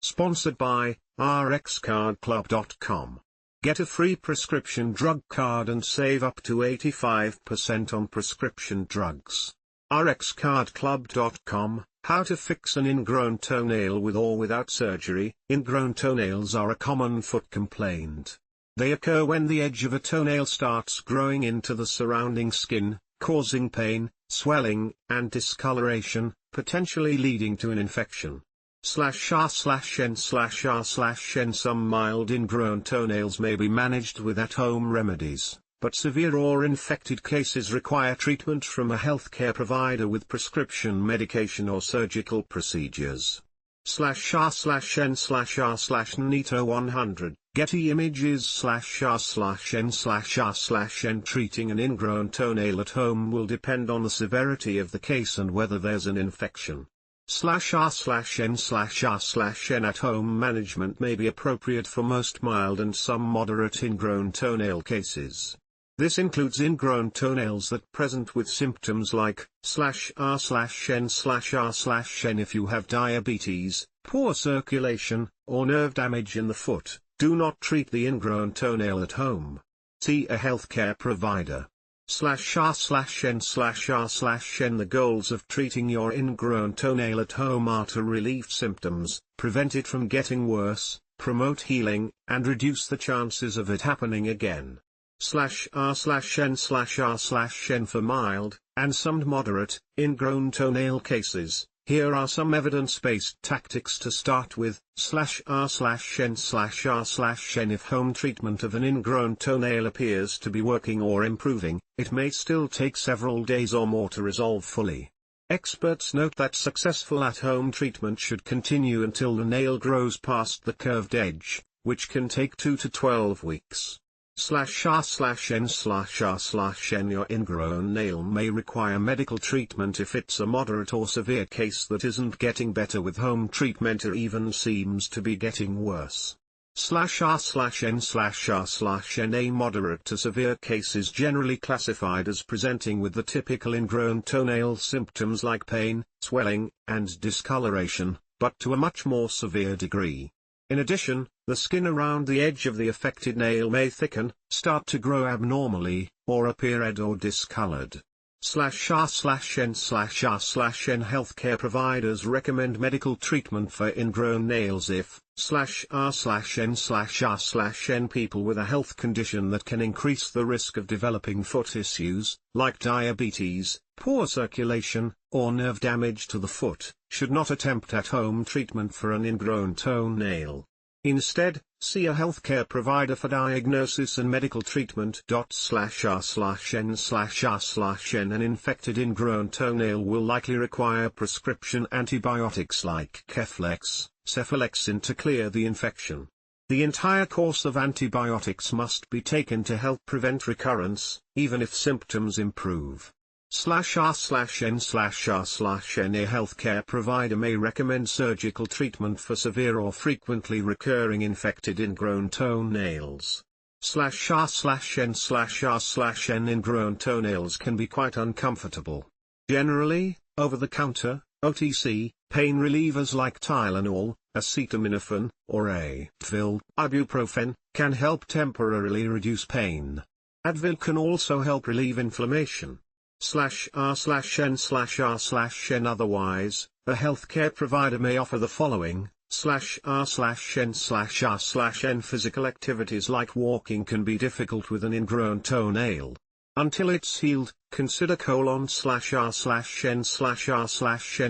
Sponsored by rxcardclub.com. Get a free prescription drug card and save up to 85% on prescription drugs. rxcardclub.com. How to fix an ingrown toenail with or without surgery. Ingrown toenails are a common foot complaint. They occur when the edge of a toenail starts growing into the surrounding skin, causing pain, swelling, and discoloration, potentially leading to an infection. /r/n/r/n Some mild ingrown toenails may be managed with at-home remedies, but severe or infected cases require treatment from a healthcare provider with prescription medication or surgical procedures. /r/n/r/nito100, Getty Imagesrnrn Treating an ingrown toenail at home will depend on the severity of the case and whether there's an infection. /r/n/r/n At-home management may be appropriate for most mild and some moderate ingrown toenail cases. This includes ingrown toenails that present with symptoms like /r/n/r/n if you have diabetes, poor circulation, or nerve damage in the foot. Do not treat the ingrown toenail at home. See a healthcare provider. /r/n/r/n The goals of treating your ingrown toenail at home are to relieve symptoms, prevent it from getting worse, promote healing, and reduce the chances of it happening again. /r/n/r/n For mild, and some moderate, ingrown toenail cases, here are some evidence-based tactics to start with. /r/n/r/n If home treatment of an ingrown toenail appears to be working or improving, it may still take several days or more to resolve fully. Experts note that successful at-home treatment should continue until the nail grows past the curved edge, which can take 2 to 12 weeks. /r/n/r/n Your ingrown nail may require medical treatment if it's a moderate or severe case that isn't getting better with home treatment or even seems to be getting worse. /r/n/r/n A moderate to severe case is generally classified as presenting with the typical ingrown toenail symptoms like pain, swelling, and discoloration, but to a much more severe degree. In addition, the skin around the edge of the affected nail may thicken, start to grow abnormally, or appear red or discolored. /r/n/r/n Healthcare providers recommend medical treatment for ingrown nails if /r/n/r/n People with a health condition that can increase the risk of developing foot issues, like diabetes, poor circulation, or nerve damage to the foot, should not attempt at-home treatment for an ingrown toenail. Instead, see a healthcare provider for diagnosis and medical treatment. /r/n/r/n An infected ingrown toenail will likely require prescription antibiotics like Keflex, cephalexinto to clear the infection. The entire course of antibiotics must be taken to help prevent recurrence, even if symptoms improve. /r/n/r/n A healthcare provider may recommend surgical treatment for severe or frequently recurring infected ingrown toenails. /r/n/r/n Ingrown toenails can be quite uncomfortable. Generally, over-the-counter, OTC, pain relievers like Tylenol, acetaminophen, or Advil, ibuprofen, can help temporarily reduce pain. Advil can also help relieve inflammation. /r/n/r/n Otherwise, a healthcare provider may offer the following. /r/n/r/n Physical activities like walking can be difficult with an ingrown toenail. Until it's healed, consider /r/n/r/n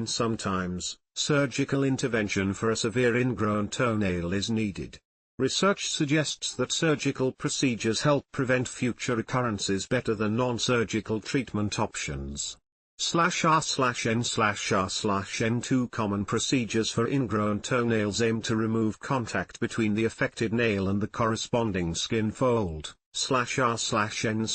Sometimes, surgical intervention for a severe ingrown toenail is needed. Research suggests that surgical procedures help prevent future recurrences better than non-surgical treatment options. /r/n/r/n Two common procedures for ingrown toenails aim to remove contact between the affected nail and the corresponding skin fold. /r/n/r/n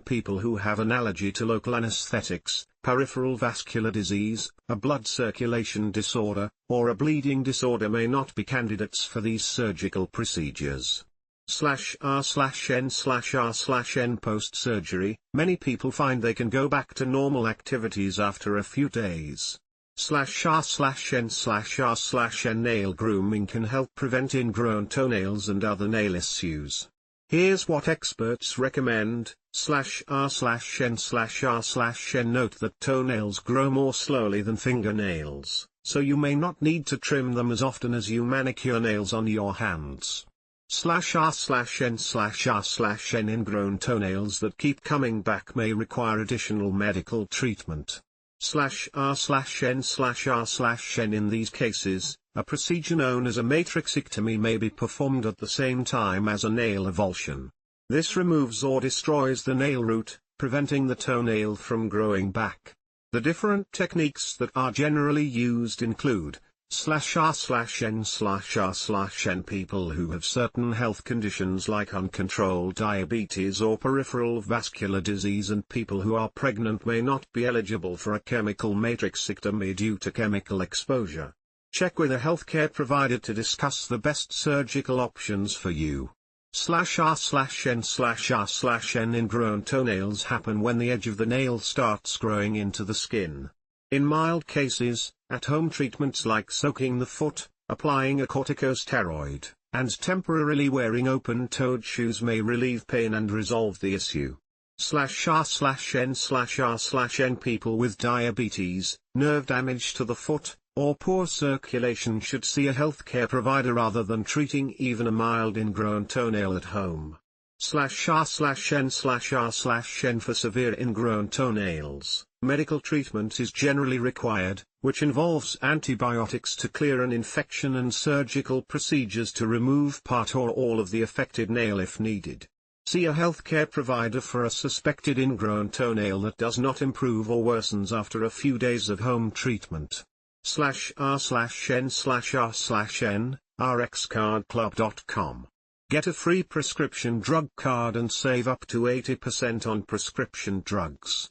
People who have an allergy to local anesthetics, peripheral vascular disease, a blood circulation disorder, or a bleeding disorder may not be candidates for these surgical procedures. /r/n/r/n Post-surgery, many people find they can go back to normal activities after a few days. /r/n/r/n nail grooming can help prevent ingrown toenails and other nail issues. Here's what experts recommend. /r/n/r/n note that toenails grow more slowly than fingernails, so you may not need to trim them as often as you manicure nails on your hands. /r/n/r/n ingrown toenails that keep coming back may require additional medical treatment. /r/n/r/n in these cases, a procedure known as a matrixectomy may be performed at the same time as a nail avulsion. This removes or destroys the nail root, preventing the toenail from growing back. The different techniques that are generally used include /r/n/r/n people who have certain health conditions like uncontrolled diabetes or peripheral vascular disease, and people who are pregnant may not be eligible for a chemical matrixectomy due to chemical exposure. Check with a healthcare provider to discuss the best surgical options for you. /r/n/r/n ingrown toenails happen when the edge of the nail starts growing into the skin. In mild cases, at-home treatments like soaking the foot, applying a corticosteroid, and temporarily wearing open-toed shoes may relieve pain and resolve the issue. /r/n/r/n people with diabetes, nerve damage to the foot, or poor circulation should see a healthcare provider rather than treating even a mild ingrown toenail at home. /r/n/r/n for severe ingrown toenails, medical treatment is generally required, which involves antibiotics to clear an infection and surgical procedures to remove part or all of the affected nail if needed. See a healthcare provider for a suspected ingrown toenail that does not improve or worsens after a few days of home treatment. /r/n/r/n, rxcardclub.com. Get a free prescription drug card and save up to 80% on prescription drugs.